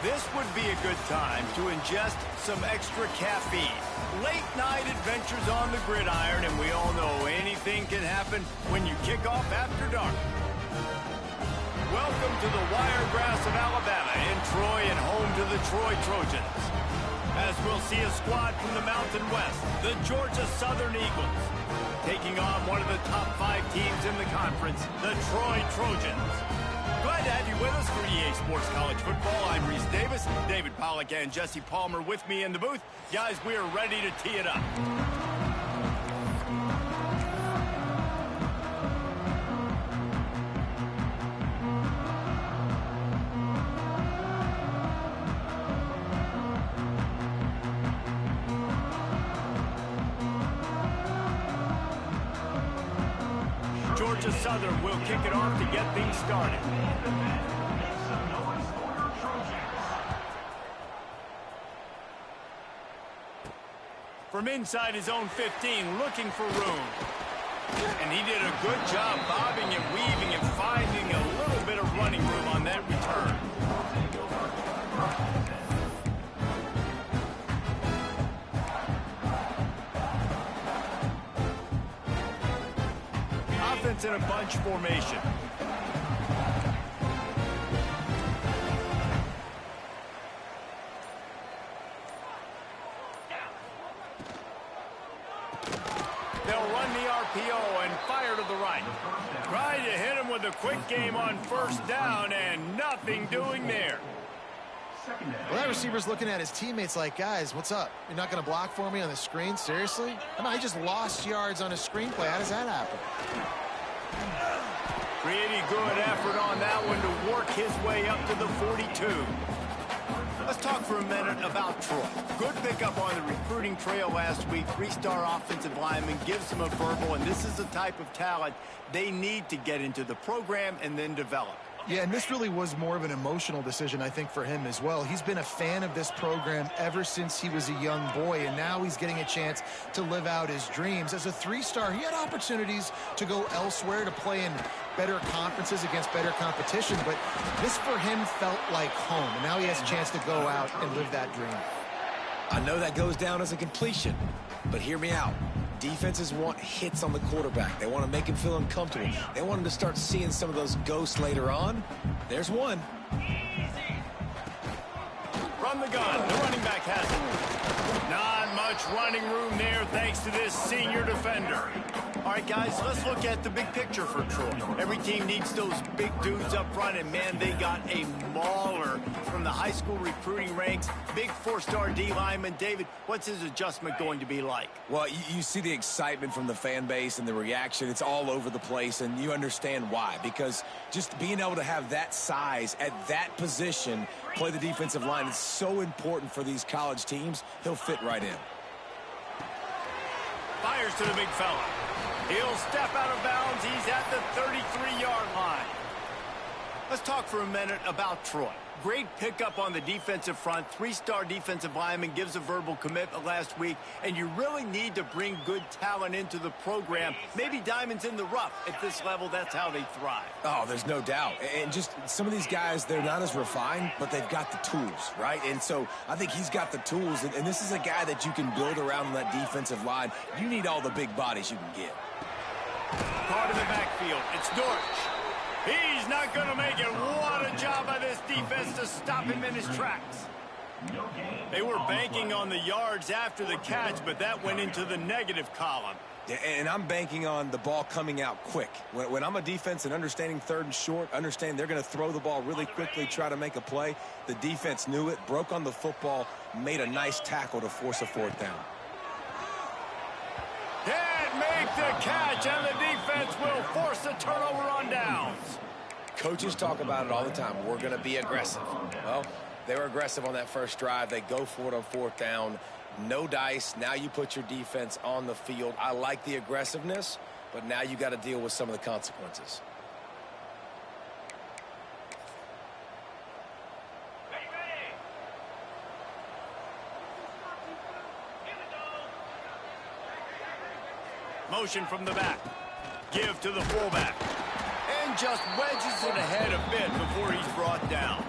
This would be a good time to ingest some extra caffeine. Late night adventures on the gridiron, and we all know anything can happen when you kick off after dark. Welcome to the Wiregrass of Alabama in Troy and home to the Troy Trojans. As we'll see a squad from the Mountain West, the Georgia Southern Eagles, taking on one of the top 5 teams in the conference, the Troy Trojans. Glad to have you with us for EA Sports College Football. I'm Reese Davis, David Pollack and Jesse Palmer with me in the booth. Guys, we are ready to tee it up. Georgia Southern will kick it off to get things started. From inside his own 15, looking for room. And he did a good job bobbing and weaving and finding a little bit of running room on that return. Offense in a bunch formation. They'll run the RPO and fire to the right. Try to hit him with a quick game on first down, and nothing doing there. Well, that receiver's looking at his teammates like, guys, what's up? You're not going to block for me on the screen? Seriously? I mean, I just lost yards on a screenplay. How does that happen? Pretty good effort on that one to work his way up to the 42. Let's talk for a minute about Troy. Good pickup on the recruiting trail last week. 3-star offensive lineman gives them a verbal, and this is the type of talent they need to get into the program and then develop. Yeah, and this really was more of an emotional decision, I think, for him as well. He's been a fan of this program ever since he was a young boy, and now he's getting a chance to live out his dreams. As a 3-star, he had opportunities to go elsewhere, to play in better conferences against better competition, but this for him felt like home, and now he has a chance to go out and live that dream. I know that goes down as a completion, but hear me out. Defenses want hits on the quarterback. They want to make him feel uncomfortable. They want him to start seeing some of those ghosts later on. There's one. From the gun, the running back has it. Not much running room there thanks to this senior defender. All right, guys, let's look at the big picture for Troy. Every team needs those big dudes up front, and, man, they got a mauler from the high school recruiting ranks. Big 4-star D lineman. David, what's his adjustment going to be like? Well, you see the excitement from the fan base and the reaction. It's all over the place, and you understand why. Because just being able to have that size at that position, play the defensive line, is so important for these college teams. He'll fit right in. Fires to the big fella. He'll step out of bounds. He's at the 33-yard line. Let's talk for a minute about Troy. Great pickup on the defensive front. 3-star defensive lineman gives a verbal commitment last week, and you really need to bring good talent into the program. Maybe diamonds in the rough. At this level, that's how they thrive. Oh, there's no doubt. And just some of these guys, they're not as refined, but they've got the tools, right? And so I think he's got the tools, and this is a guy that you can build around on that defensive line. You need all the big bodies you can get. Caught in the backfield. It's Dortch. He's not going to make it. What a job by this defense to stop him in his tracks. They were banking on the yards after the catch, but that went into the negative column. Yeah, and I'm banking on the ball coming out quick. When I'm a defense and understanding 3rd and short, understand they're going to throw the ball really quickly, try to make a play. The defense knew it, broke on the football, made a nice tackle to force a 4th down. Can't make the catch, and the defense will force a turnover on downs. Coaches talk about it all the time. We're going to be aggressive. Well, they were aggressive on that first drive. They go for it on 4th down. No dice. Now you put your defense on the field. I like the aggressiveness, but now you got to deal with some of the consequences. Motion from the back. Give to the fullback. And just wedges it ahead a bit before he's brought down.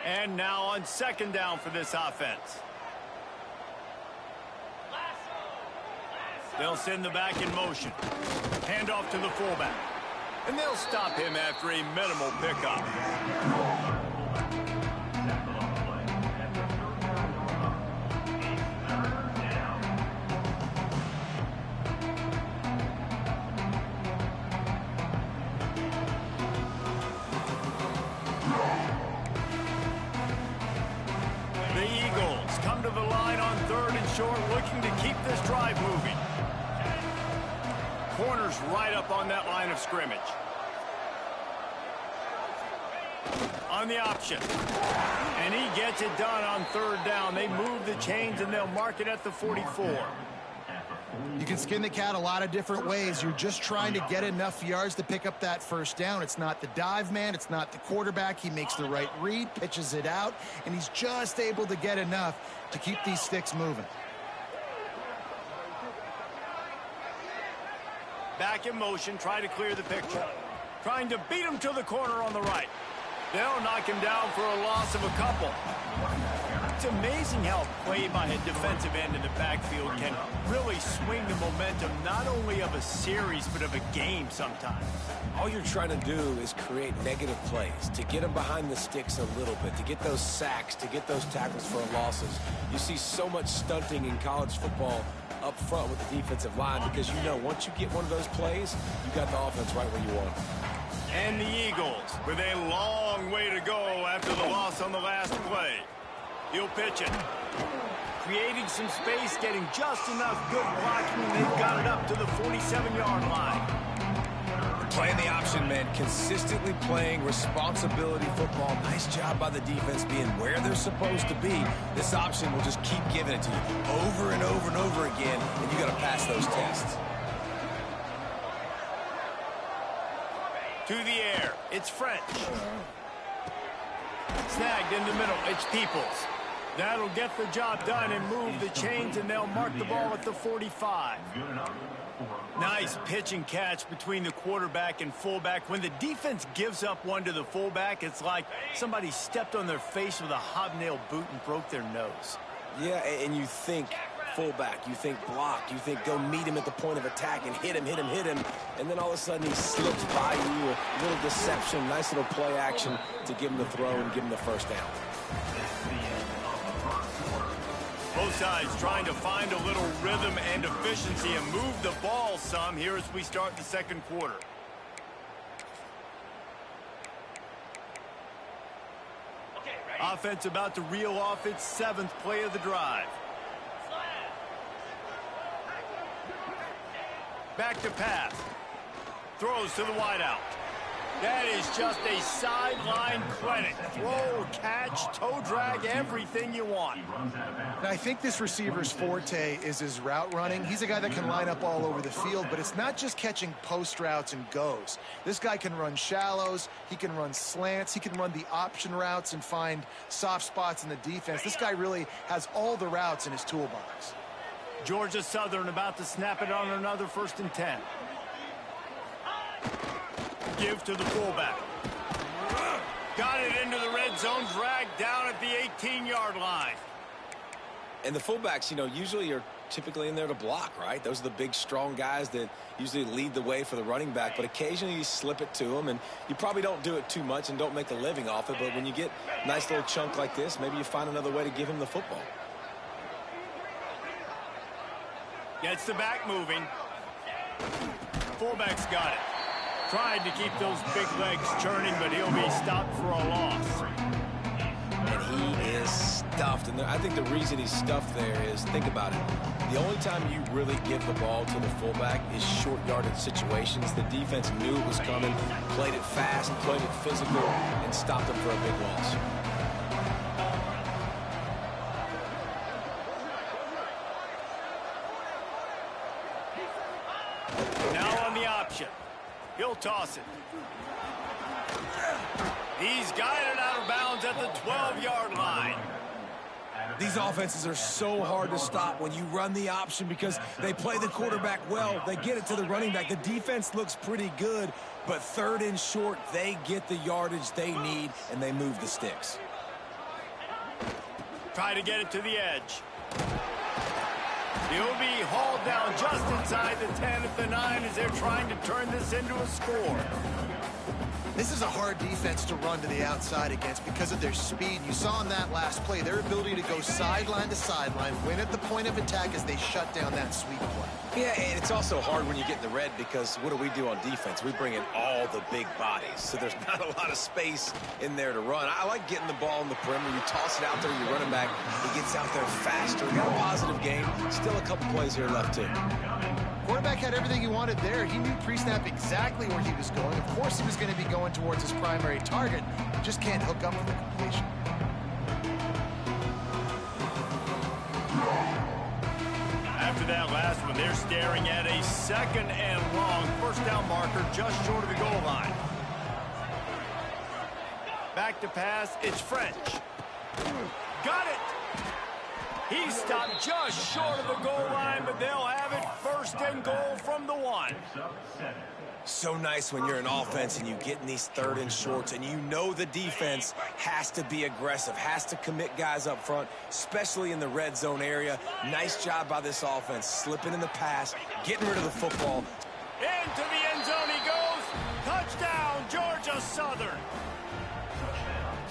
And now on second down for this offense. They'll send the back in motion. Hand off to the fullback. And they'll stop him after a minimal pickup. The Eagles come to the line on 3rd and short, looking to keep this drive moving. Corner's right up on that line of scrimmage. On the option. And he gets it done on 3rd down. They move the chains and they'll mark it at the 44. You can skin the cat a lot of different ways. You're just trying to get enough yards to pick up that first down. It's not the dive man. It's not the quarterback. He makes the right read, pitches it out, and he's just able to get enough to keep these sticks moving. Back in motion, try to clear the picture. Trying to beat him to the corner on the right. They'll knock him down for a loss of a couple. It's amazing how play by a defensive end in the backfield can really swing the momentum not only of a series but of a game sometimes. All you're trying to do is create negative plays, to get them behind the sticks a little bit, to get those sacks, to get those tackles for losses. You see so much stunting in college football up front with the defensive line because you know once you get one of those plays, you got the offense right where you want it. And the Eagles with a long way to go after the loss on the last play. He'll pitch it. Creating some space, getting just enough good blocking, and they've got it up to the 47-yard line. Playing the option, man. Consistently playing responsibility football. Nice job by the defense being where they're supposed to be. This option will just keep giving it to you over and over and over again, and you got to pass those tests. To the air. It's French. Snagged in the middle. It's Peoples. That'll get the job done and move the chains, and they'll mark the ball at the 45. Nice pitch and catch between the quarterback and fullback. When the defense gives up one to the fullback, it's like somebody stepped on their face with a hobnail boot and broke their nose. Yeah, and you think fullback, you think block, you think go meet him at the point of attack and hit him, and then all of a sudden he slips by you, a little deception, nice little play action to give him the throw and give him the first down. Both sides trying to find a little rhythm and efficiency and move the ball some here as we start the second quarter. Offense about to reel off its 7th play of the drive. Back to pass. Throws to the wideout. That is just a sideline clinic. Throw, catch, toe drag, everything you want. And I think this receiver's forte is his route running. He's a guy that can line up all over the field, but it's not just catching post routes and goes. This guy can run shallows. He can run slants. He can run the option routes and find soft spots in the defense. This guy really has all the routes in his toolbox. Georgia Southern about to snap it on another 1st and 10. Give to the fullback. Got it into the red zone, dragged down at the 18-yard line. And the fullbacks, you know, usually are typically in there to block, right? Those are the big, strong guys that usually lead the way for the running back, but occasionally you slip it to them, and you probably don't do it too much and don't make a living off it, but when you get a nice little chunk like this, maybe you find another way to give him the football. Gets the back moving. Fullback's got it. Tried to keep those big legs churning, but he'll be stopped for a loss. And he is stuffed. And I think the reason he's stuffed there is, think about it. The only time you really give the ball to the fullback is short yardage situations. The defense knew it was coming, played it fast, played it physical, and stopped him for a big loss. Now on the option. He'll toss it. He's guided out of bounds at the 12-yard line. These offenses are so hard to stop when you run the option because they play the quarterback well. They get it to the running back. The defense looks pretty good, but 3rd and short, they get the yardage they need, and they move the sticks. Try to get it to the edge. He'll be hauled down just inside the 10 at the 9 as they're trying to turn this into a score. This is a hard defense to run to the outside against because of their speed. You saw in that last play their ability to go sideline to sideline, win at the point of attack as they shut down that sweep play. Yeah, and it's also hard when you get in the red because what do on defense? We bring in all the big bodies, so there's not a lot of space in there to run. I like getting the ball in the perimeter. You toss it out there, you run it back. He gets out there faster. Got a positive game. Still a couple plays here left, too. Quarterback had everything he wanted there. He knew pre-snap exactly where he was going. Of course he was going to be going towards his primary target. Just can't hook up for the completion. After that last one, they're staring at a 2nd and long. First down marker just short of the goal line. Back to pass, it's French. Got it! He stopped just short of the goal line, but they'll have it 1st and goal from the 1. So nice when you're an offense and you get in these 3rd and shorts and you know the defense has to be aggressive, has to commit guys up front, especially in the red zone area. Nice job by this offense, slipping in the pass, getting rid of the football. Into the end zone he goes. Touchdown, Georgia Southern.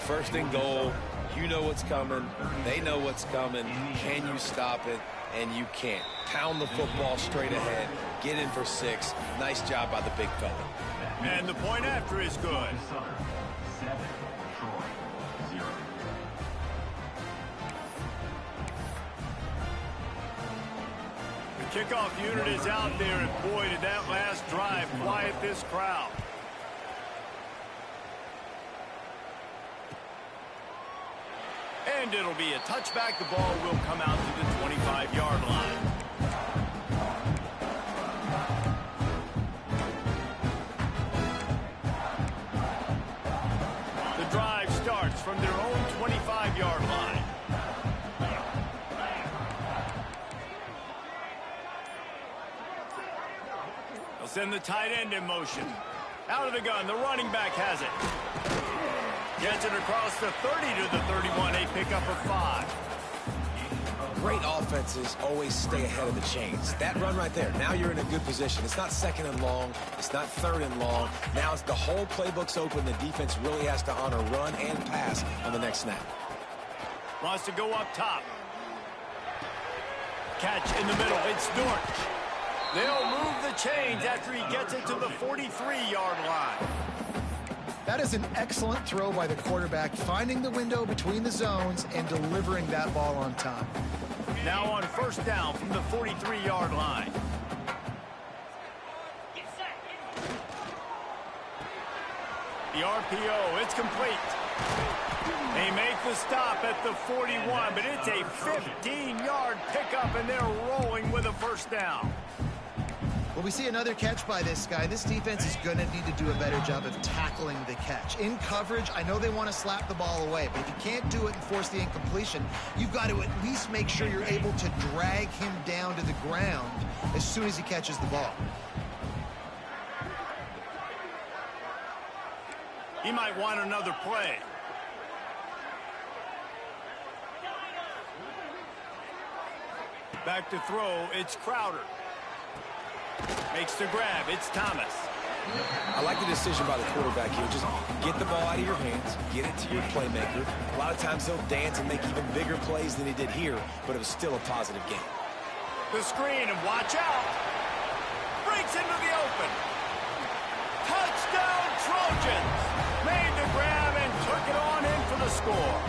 1st and goal. You know what's coming. They know what's coming. Can you stop it? And you can't. Pound the football straight ahead. Get in for 6. Nice job by the big fella. And the point after is good. The kickoff unit is out there, and boy, did that last drive quiet this crowd. And it'll be a touchback. The ball will come out to the 25-yard line. The drive starts from their own 25-yard line. They'll send the tight end in motion. Out of the gun, the running back has it. Gets it across the 30 to the 31, a pickup of 5. Great offenses always stay ahead of the chains. That run right there, now you're in a good position. It's not 2nd and long. It's not 3rd and long. Now it's the whole playbook's open. The defense really has to honor run and pass on the next snap. Wants to go up top. Catch in the middle. It's Dortch. They'll move the chains after he gets it to the 43-yard line. That is an excellent throw by the quarterback, finding the window between the zones and delivering that ball on time. Now on 1st down from the 43-yard line. The RPO, it's complete. They make the stop at the 41, but it's a 15-yard pickup, and they're rolling with a 1st down. Well, we see another catch by this guy. This defense is going to need to do a better job of tackling the catch. In coverage, I know they want to slap the ball away, but if you can't do it and force the incompletion, you've got to at least make sure you're able to drag him down to the ground as soon as he catches the ball. He might want another play. Back to throw, it's Crowder. Makes the grab, it's Thomas. I like the decision by the quarterback here. Just get the ball out of your hands, get it to your playmaker. A lot of times he'll dance and make even bigger plays than he did here, but it was still a positive game. The screen, and watch out. Breaks into the open. Touchdown, Trojans. Made the grab and took it on in for the score.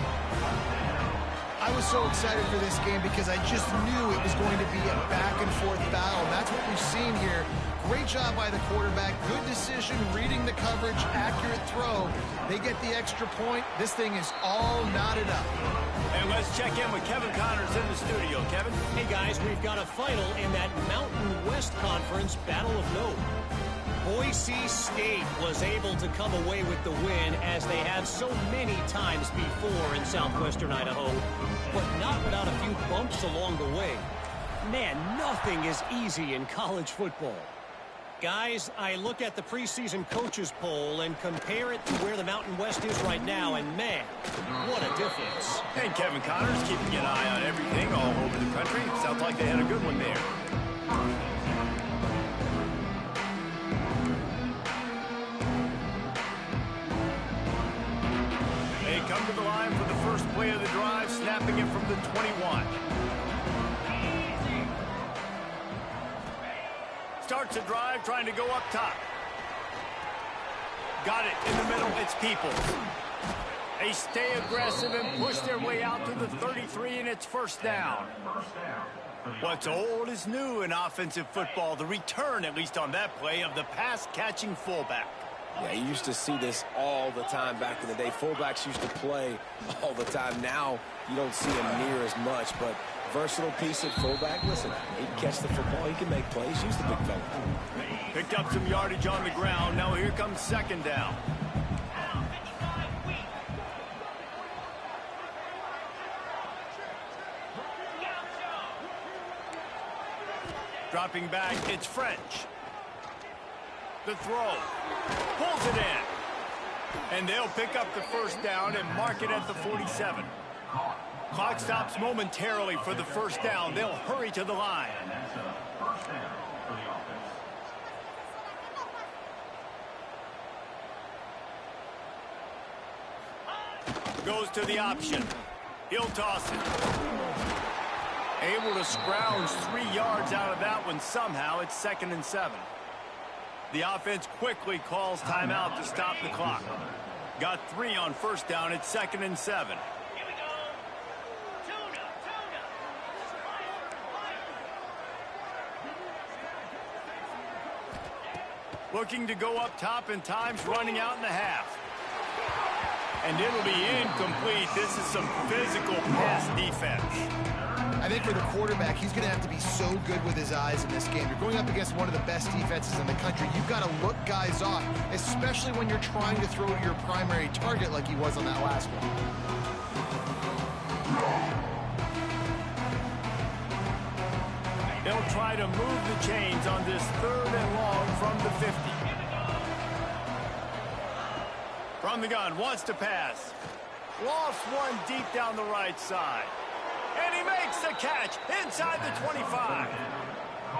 I was so excited for this game because I just knew it was going to be a back-and-forth battle. And that's what we've seen here. Great job by the quarterback. Good decision, reading the coverage, accurate throw. They get the extra point. This thing is all knotted up. And let's check in with Kevin Connors in the studio. Kevin? Hey, guys, we've got a final in that Mountain West Conference Battle of Note. Boise State was able to come away with the win, as they have so many times before in southwestern Idaho, but not without a few bumps along the way. Man, nothing is easy in college football. Guys, I look at the preseason coaches poll and compare it to where the Mountain West is right now, and man, what a difference. And Kevin Connors keeping an eye on everything all over the country. Sounds like they had a good one there. They come to the line for the first play of the drive, snapping it from the 21. Starts a drive, trying to go up top. Got it in the middle. It's Peoples. They stay aggressive and push their way out to the 33, and it's first down. What's old is new in offensive football. The return, at least on that play, of the pass-catching fullback. Yeah, you used to see this all the time back in the day. Fullbacks used to play all the time. Now you don't see them near as much, but versatile piece of fullback. Listen, he can catch the football. He can make plays. Use the big fella. Picked up some yardage on the ground. Now here comes second down. Dropping back, it's French. The throw. Pulls it in. And they'll pick up the first down and mark it at the 47. Clock stops momentarily for the first down. They'll hurry to the line. Goes to the option. He'll toss it. Able to scrounge 3 yards out of that one somehow. It's 2nd and 7. The offense quickly calls timeout to stop the clock. Got 3 on first down. It's 2nd and 7. Looking to go up top, and time's running out in the half. And it'll be incomplete. This is some physical pass defense. I think for the quarterback, he's going to have to be so good with his eyes in this game. You're going up against one of the best defenses in the country. You've got to look guys off, especially when you're trying to throw to your primary target like he was on that last one. They'll try to move the chains on this 3rd and long from the 50. From the gun, wants to pass. Lost one deep down the right side. And he makes the catch inside the 25.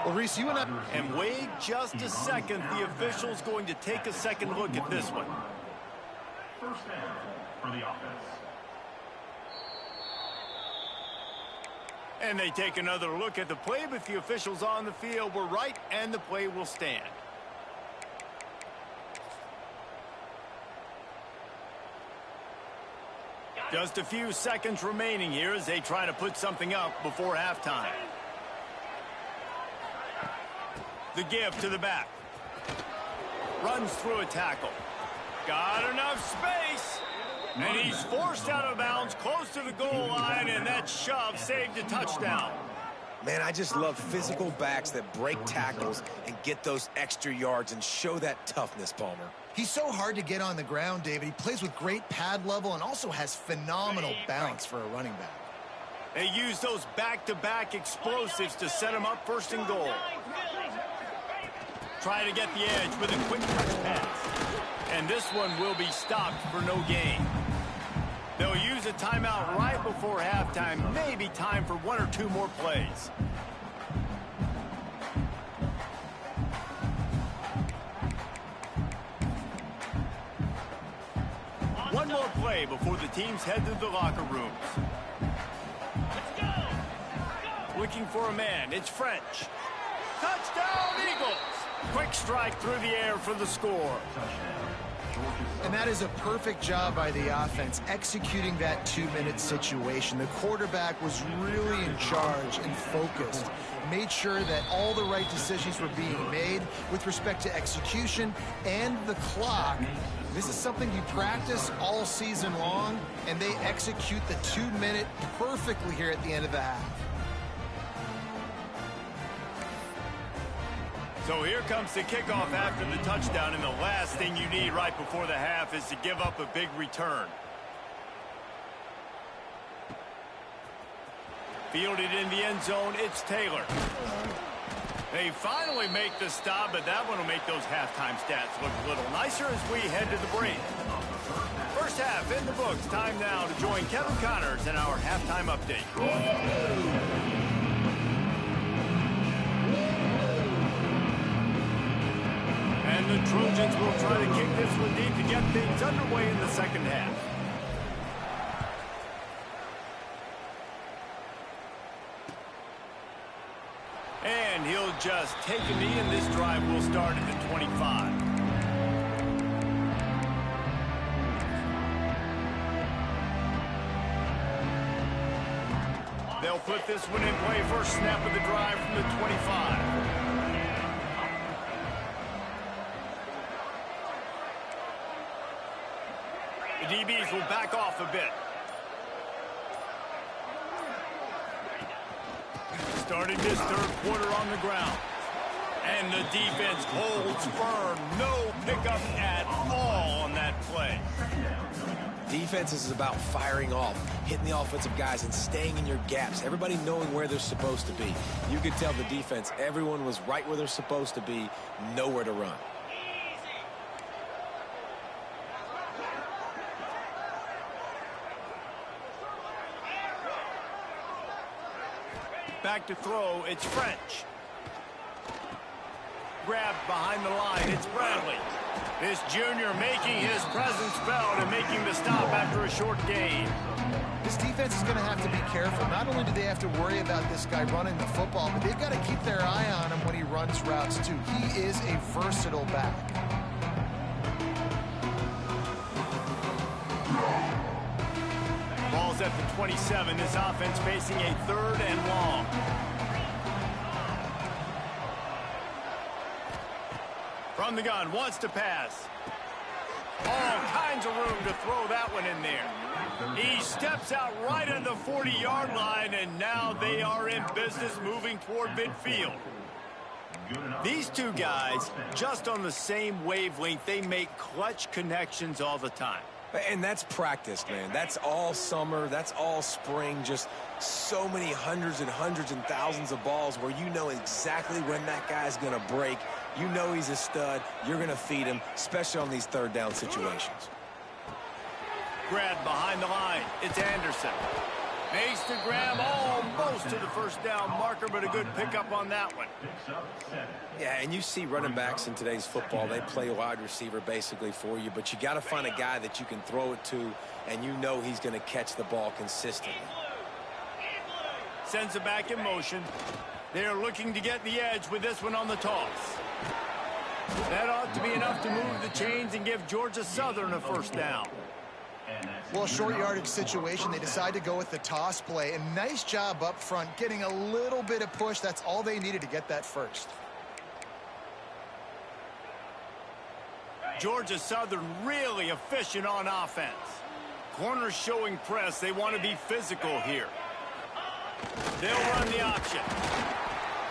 Well, Reese, you and I... And wait just a second. The official's going to take a second look at this one. First down for the offense. And they take another look at the play, but the officials on the field were right, and the play will stand. Just a few seconds remaining here as they try to put something up before halftime. The give to the back. Runs through a tackle. Got enough space. And he's forced out of bounds close to the goal line, and that shove saved a touchdown. Man, I just love physical backs that break tackles and get those extra yards and show that toughness, Palmer. He's so hard to get on the ground, David. He plays with great pad level and also has phenomenal balance for a running back. They use those back-to-back explosives to set him up 1st and goal. Try to get the edge with a quick touch pass. And this one will be stopped for no gain. They'll use a timeout right before halftime. Maybe time for 1 or 2 more plays. One more play before the teams head to the locker rooms. Looking for a man. It's French. Touchdown, Eagles! Quick strike through the air for the score. And that is a perfect job by the offense, executing that 2-minute situation. The quarterback was really in charge and focused. Made sure that all the right decisions were being made with respect to execution and the clock. This is something you practice all season long, and they execute the 2-minute perfectly here at the end of the half. So here comes the kickoff after the touchdown, and the last thing you need right before the half is to give up a big return. Fielded in the end zone, it's Taylor. They finally make the stop, but that one will make those halftime stats look a little nicer as we head to the break. First half in the books. Time now to join Kevin Connors in our halftime update. And the Trojans will try to kick this one deep to get things underway in the second half. And he'll just take a knee, and this drive will start at the 25. They'll put this one in play. First snap of the drive from the 25. The DBs will back off a bit. Starting this third quarter on the ground. And the defense holds firm. No pickup at all on that play. Defense is about firing off, hitting the offensive guys and staying in your gaps. Everybody knowing where they're supposed to be. You could tell the defense, everyone was right where they're supposed to be, nowhere to run. Back to throw, it's French. Grabbed behind the line, it's Bradley. This junior making his presence felt and making the stop after a short gain. This defense is going to have to be careful. Not only do they have to worry about this guy running the football, but they've got to keep their eye on him when he runs routes too. He is a versatile back. Ball's at the 27. This offense facing a 3rd and long. From the gun, wants to pass. All kinds of room to throw that one in there. He steps out right at the 40-yard line, and now they are in business moving toward midfield. These two guys, just on the same wavelength, they make clutch connections all the time. And that's practice, man. That's all summer. That's all spring. Just so many hundreds and thousands of balls where you know exactly when that guy's going to break. You know he's a stud. You're going to feed him, especially on these 3rd down situations. Grabbed behind the line. It's Anderson. Makes the grab almost to the first down marker, but a good pickup on that one. Yeah, and you see running backs in today's football, they play wide receiver basically for you, but you got to find a guy that you can throw it to, and you know he's going to catch the ball consistently. Sends it back in motion. They're looking to get the edge with this one on the toss. That ought to be enough to move the chains and give Georgia Southern a first down. Well, short yardage situation, they decide to go with the toss play. And nice job up front, getting a little bit of push. That's all they needed to get that first. Georgia Southern really efficient on offense. Corners showing press. They want to be physical here. They'll run the option.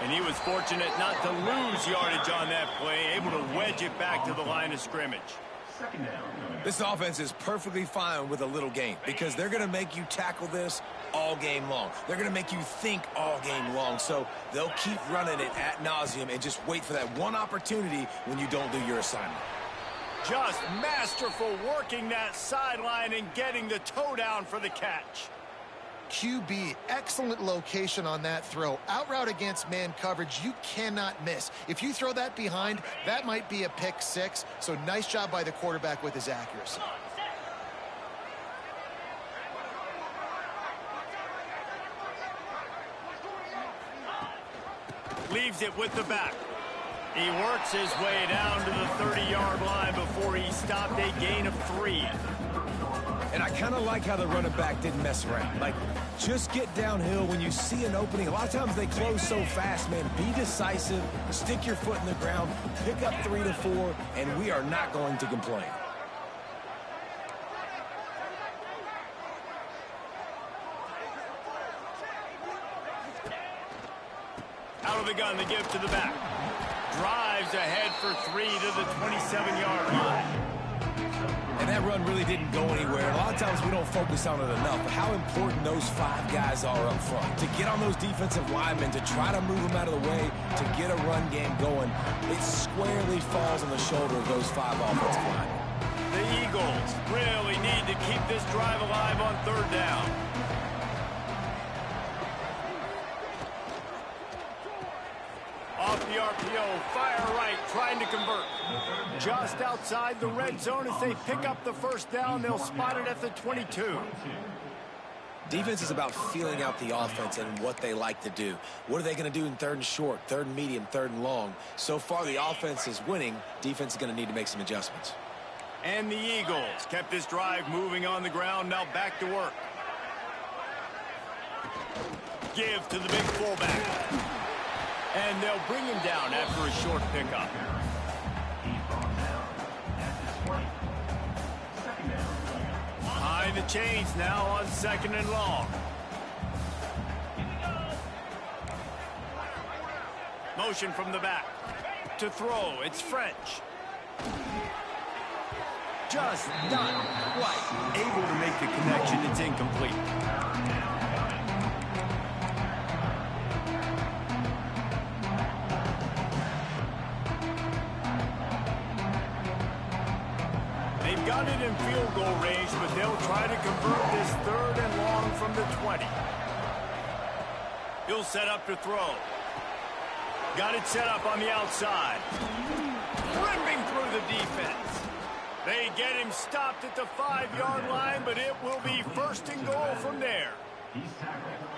And he was fortunate not to lose yardage on that play, able to wedge it back to the line of scrimmage. This offense is perfectly fine with a little game because they're going to make you tackle this all game long. They're going to make you think all game long. So they'll keep running it ad nauseum and just wait for that one opportunity when you don't do your assignment. Just masterful working that sideline and getting the toe down for the catch. QB, excellent location on that throw. Out route against man coverage, you cannot miss. If you throw that behind, that might be a pick 6. So nice job by the quarterback with his accuracy. Leaves it with the back. He works his way down to the 30-yard line before he stopped a gain of 3. And I kind of like how the running back didn't mess around. Like, just get downhill when you see an opening. A lot of times they close so fast, man. Be decisive, stick your foot in the ground, pick up 3 to 4, and we are not going to complain. Out of the gun, the give to the back. Drives ahead for 3 to the 27-yard line. And that run really didn't go anywhere. A lot of times we don't focus on it enough, but how important those 5 guys are up front. To get on those defensive linemen, to try to move them out of the way, to get a run game going, it squarely falls on the shoulder of those 5 offensive linemen. The Eagles really need to keep this drive alive on 3rd down. Off the RPO, fire right, trying to convert. Just outside the red zone as they pick up the 1st down. They'll spot it at the 22. Defense is about feeling out the offense and what they like to do. What are they going to do in 3rd and short, 3rd and medium, 3rd and long? So far, the offense is winning. Defense is going to need to make some adjustments. And the Eagles kept this drive moving on the ground. Now back to work. Give to the big fullback. And they'll bring him down after a short pickup. Behind the chains now on 2nd and long. Motion from the back. To throw, it's French. Just not quite able to make the connection. It's incomplete. They've got it in field goal range, but they'll try to convert this 3rd and long from the 20. He'll set up to throw. Got it set up on the outside. Ripping through the defense. They get him stopped at the 5-yard line, but it will be 1st and goal from there.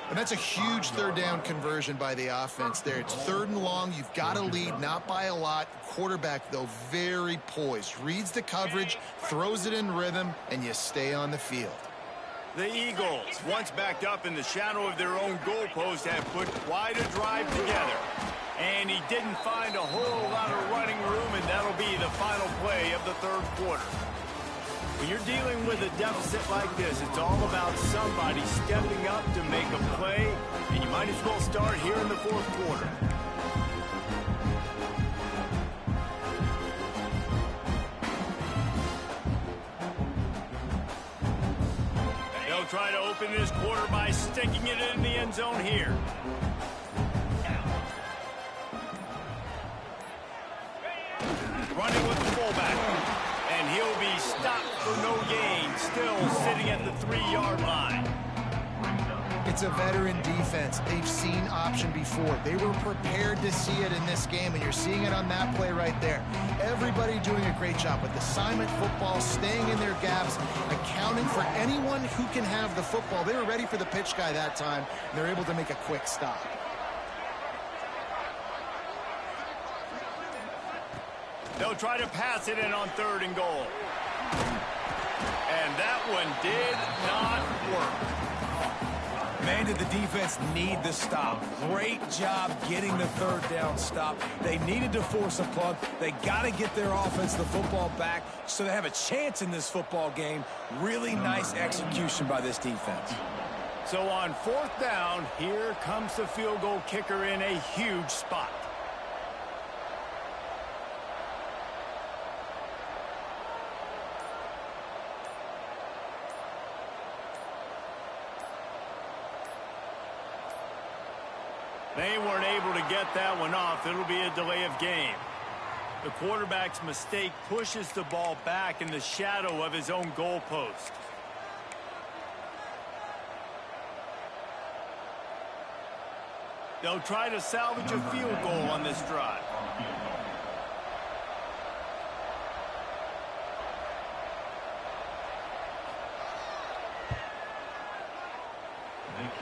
And that's a huge 3rd down conversion by the offense there. It's 3rd and long. You've got a lead, not by a lot. Quarterback, though, very poised. Reads the coverage, throws it in rhythm, and you stay on the field. The Eagles, once backed up in the shadow of their own goalpost, have put quite a drive together. And he didn't find a whole lot of running room, and that'll be the final play of the 3rd quarter. When you're dealing with a deficit like this, it's all about somebody stepping up to make a play, and you might as well start here in the 4th quarter. They'll try to open this quarter by sticking it in the end zone here. Running with the fullback. And he'll be stopped for no gain, still sitting at the 3-yard line. It's a veteran defense. They've seen option before. They were prepared to see it in this game, and you're seeing it on that play right there. Everybody doing a great job with assignment football, staying in their gaps, accounting for anyone who can have the football. They were ready for the pitch guy that time, and they're able to make a quick stop. They'll try to pass it in on 3rd and goal. And that one did not work. Man, did the defense need the stop. Great job getting the 3rd down stop. They needed to force a punt. They got to get their offense the football back so they have a chance in this football game. Really nice execution by this defense. So on 4th down, here comes the field goal kicker in a huge spot. They weren't able to get that one off. It'll be a delay of game. The quarterback's mistake pushes the ball back in the shadow of his own goalpost. They'll try to salvage a field goal on this drive.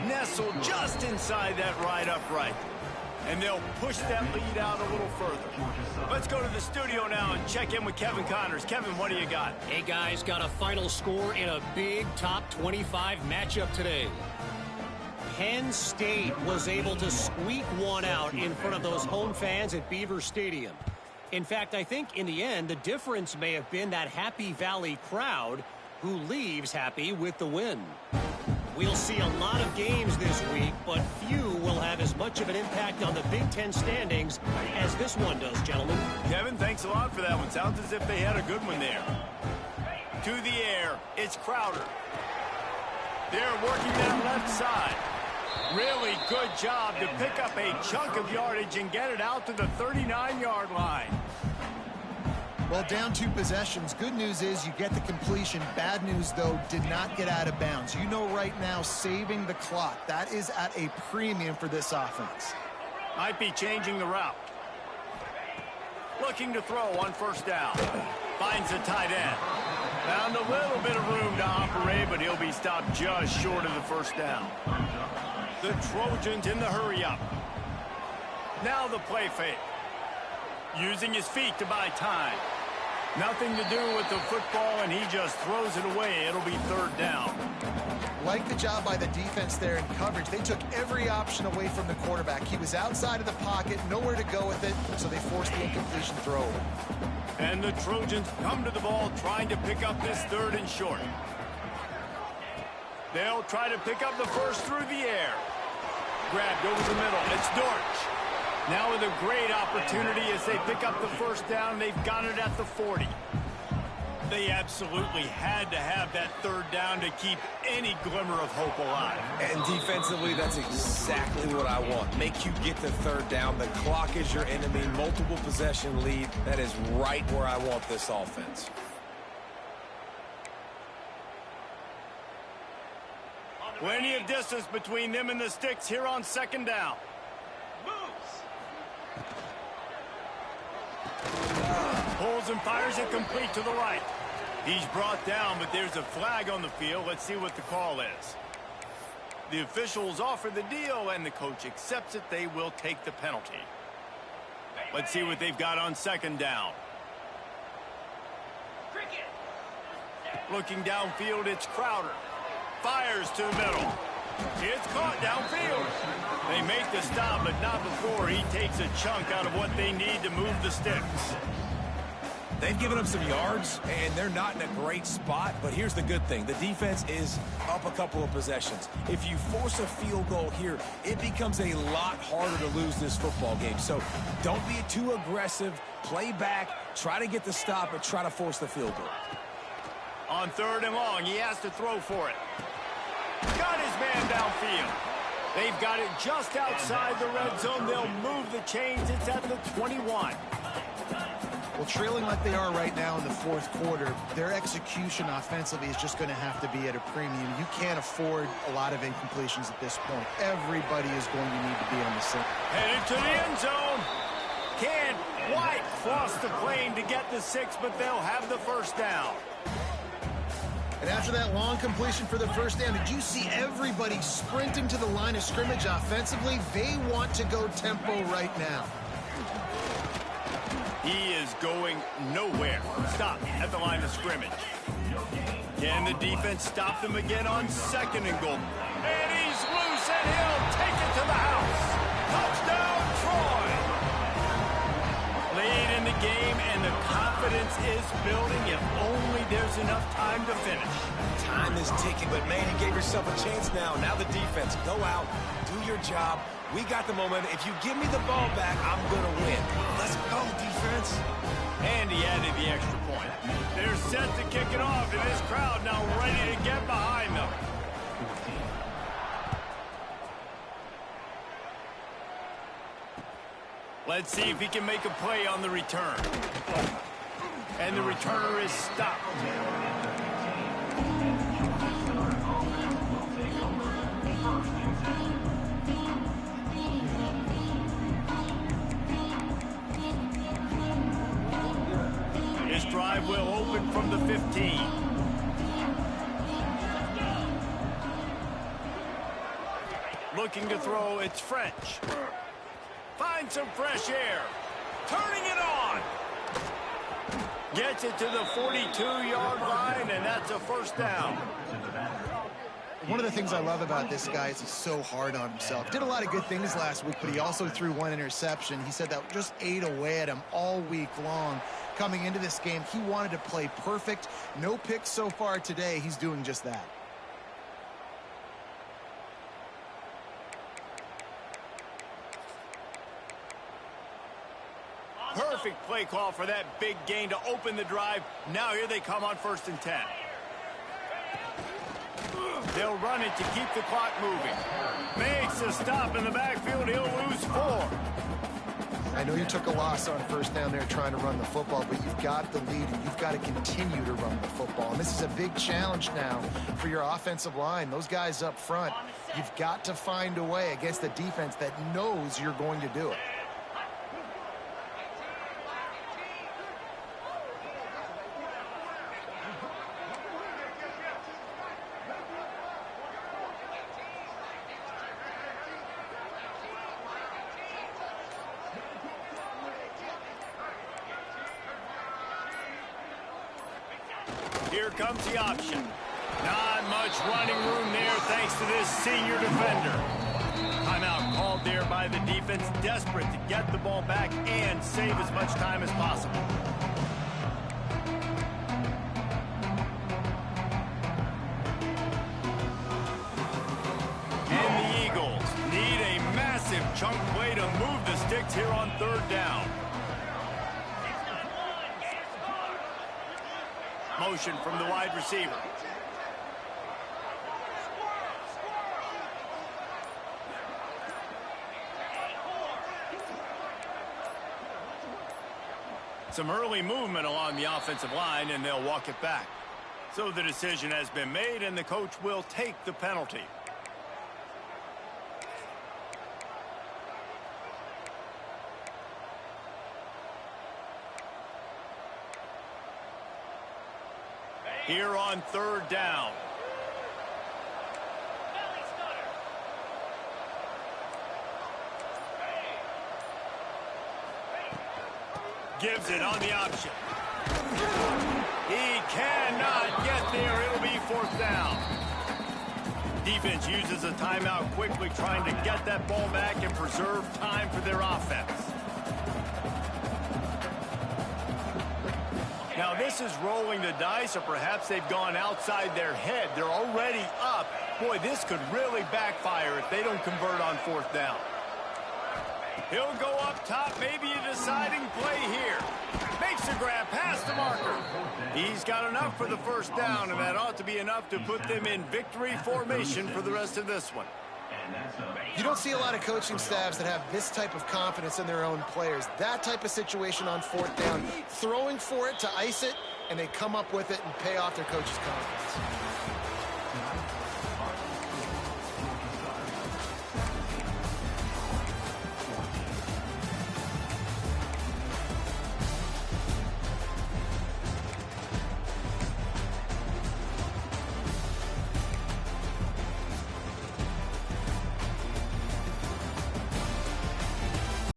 Nestled just inside that right upright. And they'll push that lead out a little further. Let's go to the studio now and check in with Kevin Connors. Kevin, what do you got? Hey, guys, got a final score in a big top 25 matchup today. Penn State was able to squeak one out in front of those home fans at Beaver Stadium. In fact, I think in the end, the difference may have been that Happy Valley crowd who leaves happy with the win. We'll see a lot of games this week, but few will have as much of an impact on the Big Ten standings as this one does, gentlemen. Kevin, thanks a lot for that one. Sounds as if they had a good one there. To the air, it's Crowder. They're working that left side. Really good job to pick up a chunk of yardage and get it out to the 39-yard line. Well, down 2 possessions. Good news is you get the completion. Bad news, though, did not get out of bounds. You know right now, saving the clock, that is at a premium for this offense. Might be changing the route. Looking to throw on first down. Finds the tight end. Found a little bit of room to operate, but he'll be stopped just short of the first down. The Trojans in the hurry-up. Now the play fake. Using his feet to buy time. Nothing to do with the football, and he just throws it away. It'll be third down. Like the job by the defense there in coverage. They took every option away from the quarterback. He was outside of the pocket, nowhere to go with it, so they forced the incompletion throw. And the Trojans come to the ball trying to pick up this third and short. They'll try to pick up the first through the air. Grabbed over the middle. It's Dortch. Now with a great opportunity as they pick up the first down. They've got it at the 40. They absolutely had to have that third down to keep any glimmer of hope alive. And defensively, that's exactly what I want. Make you get the third down. The clock is your enemy. Multiple possession lead. That is right where I want this offense. Plenty of distance between them and the sticks here on second down. Pulls and fires it complete to the right. He's brought down, but there's a flag on the field. Let's see what the call is. The officials offer the deal, and the coach accepts it. They will take the penalty. Let's see what they've got on second down. Looking downfield, it's Crowder. Fires to the middle. It's caught downfield. They make the stop, but not before he takes a chunk out of what they need to move the sticks. They've given up some yards, and they're not in a great spot, but here's the good thing. The defense is up a couple of possessions. If you force a field goal here, it becomes a lot harder to lose this football game. So don't be too aggressive. Play back, try to get the stop, and try to force the field goal. On third and long, he has to throw for it. Got his man downfield. They've got it just outside the red zone. They'll move the chains. It's at the 21. Well, trailing like they are right now in the fourth quarter, their execution offensively is just going to have to be at a premium. You can't afford a lot of incompletions at this point. Everybody is going to need to be on the same. Headed to the end zone. Can't quite cross the plane to get the 6, but they'll have the first down. And after that long completion for the first down, did you see everybody sprinting to the line of scrimmage offensively? They want to go tempo right now. He is going nowhere. Stop at the line of scrimmage. Can the defense stop them again on second and goal? And he's loose, and he'll take it to the house. Touchdown, Troy! Late in the game, and the confidence is building. If only there's enough time to finish. Time is ticking, but man, you gave yourself a chance now. Now the defense, go out, do your job. We got the momentum. If you give me the ball back, I'm going to win. Let's go, defense. And he added the extra point. They're set to kick it off, and this crowd now ready to get behind them. Let's see if he can make a play on the return. And the returner is stopped. This drive will open from the 15. Looking to throw, it's French. Finds some fresh air. Turning it on. Gets it to the 42-yard line, and that's a first down. One of the things I love about this guy is he's so hard on himself. Did a lot of good things last week, but he also threw one interception. He said that just ate away at him all week long. Coming into this game, he wanted to play perfect. No picks so far today. He's doing just that. perfect play call for that big gain to open the drive. Now here they come on 1st and 10. They'll run it to keep the clock moving. Makes a stop in the backfield. He'll lose 4. I know you took a loss on 1st down there trying to run the football, but you've got the lead and you've got to continue to run the football. And this is a big challenge now for your offensive line. Those guys up front, you've got to find a way against the defense that knows you're going to do it. Here comes the option. Not much running room there thanks to this senior defender. Timeout called there by the defense, desperate to get the ball back and save as much time as possible. And the Eagles need a massive chunk play to move the sticks here on 3rd down. Motion from the wide receiver. Some early movement along the offensive line, and they'll walk it back. So the decision has been made, and the coach will take the penalty. Here on 3rd down. Gives it on the option. He cannot get there. It'll be 4th down. Defense uses a timeout quickly, trying to get that ball back and preserve time for their offense. Now, this is rolling the dice, or perhaps they've gone outside their head. They're already up. Boy, this could really backfire if they don't convert on 4th down. He'll go up top, maybe a deciding play here. Makes a grab past the marker. He's got enough for the 1st down, and that ought to be enough to put them in victory formation for the rest of this one. You don't see a lot of coaching staffs that have this type of confidence in their own players. That type of situation on 4th down, throwing for it to ice it, and they come up with it and pay off their coach's confidence.